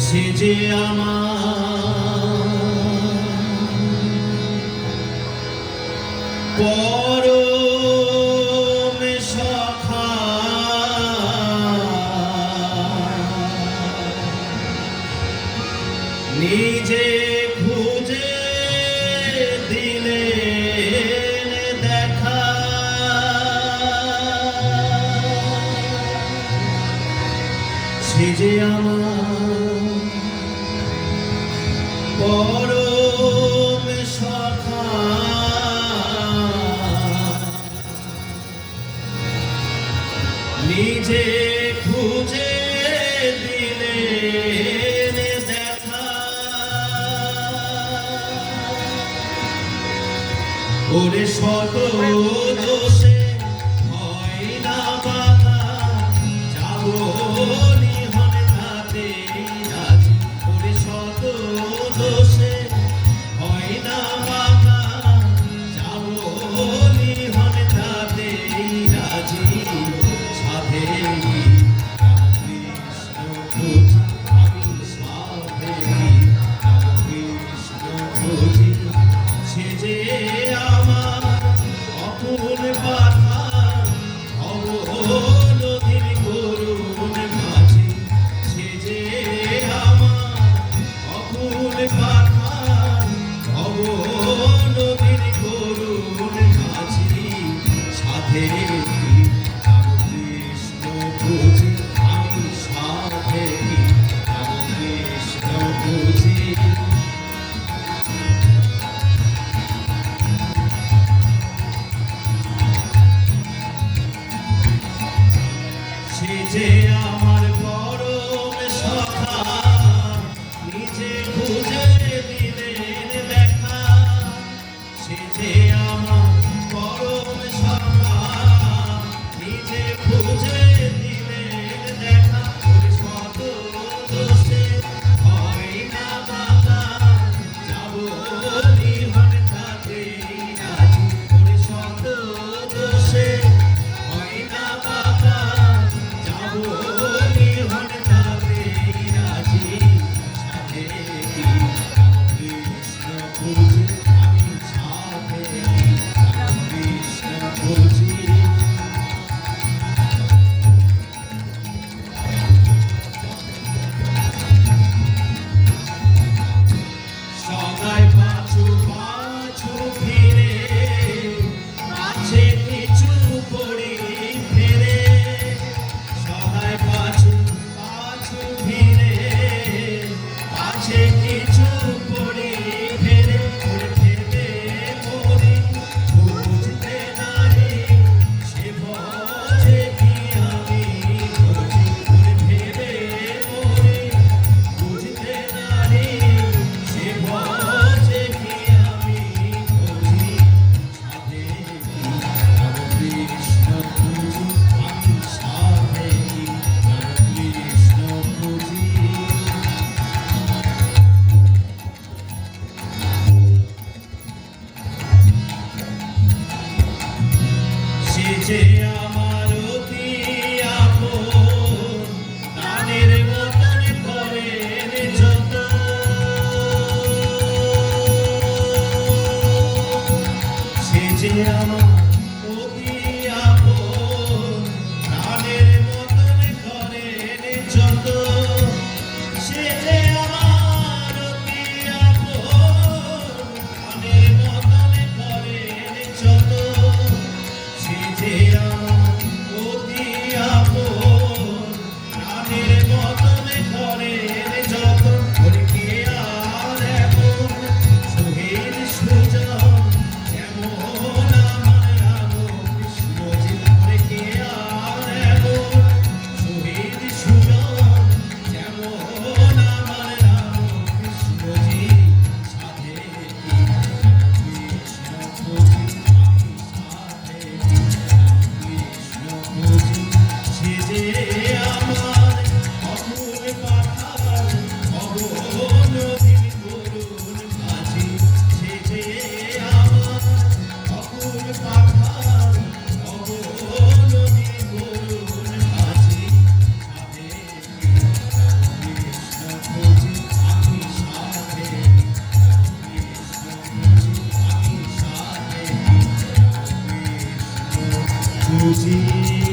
সে যে আমার পরম সখা, নিজে খুঁজে দিলেন দেখা, সে যে আমার পরম সখা, নিজে খুঁজে দিলেন দেখা। ওরে শত দোষে হয় না বাধা, যাবো নিহন তাতে রাজি। ওরে শত দোষে হয় না বাধা, যাবো নিহন তাতে রাজি। সাধে রামকৃষ্ণ খুঁজি, আমি সাধে রামকৃষ্ণ খুঁজি। সে যে আমার অকুল পাথার অবনতির করুণ মাঝে, সে যে আমার অকুল পাথার অবনতির করুণ মাঝে। সাধে রামকৃষ্ণ খুঁজি, আমি সাধে রামকৃষ্ণ খুঁজি। সে যে আমার পরম সখা, নিজে খুঁজে দিলেন দেখা। সে যে আমার পরম সখা, নিজে খুঁজে দিলেন দেখা। ওরে শত দোষে হয় না বাধা, যাবো নিহন তাতে রাজি। ওরে শত দোষে হয় না বাধা, যাবো নিহন তাতে রাজি। সাধে রামকৃষ্ণ খুঁজি, আমি সাধে রামকৃষ্ণ খুঁজি। সদাই পাছু পাছু ফিরে, আছে কিছু পড়ি ফেরে। সদাই পাছু পাছু ফিরে, আছে কিছু পড়ি ফেরে। ওরে ফেরবে মরি বুঝতে নারি, সে বোঝে কি আমি বুঝি। ওরে ফেরবে মরি বুঝতে নারি, সে বোঝে কি আমি বুঝি। সাধে রামকৃষ্ণ খুঁজি, আমি সাধে রামকৃষ্ণ খুঁজি। পাছু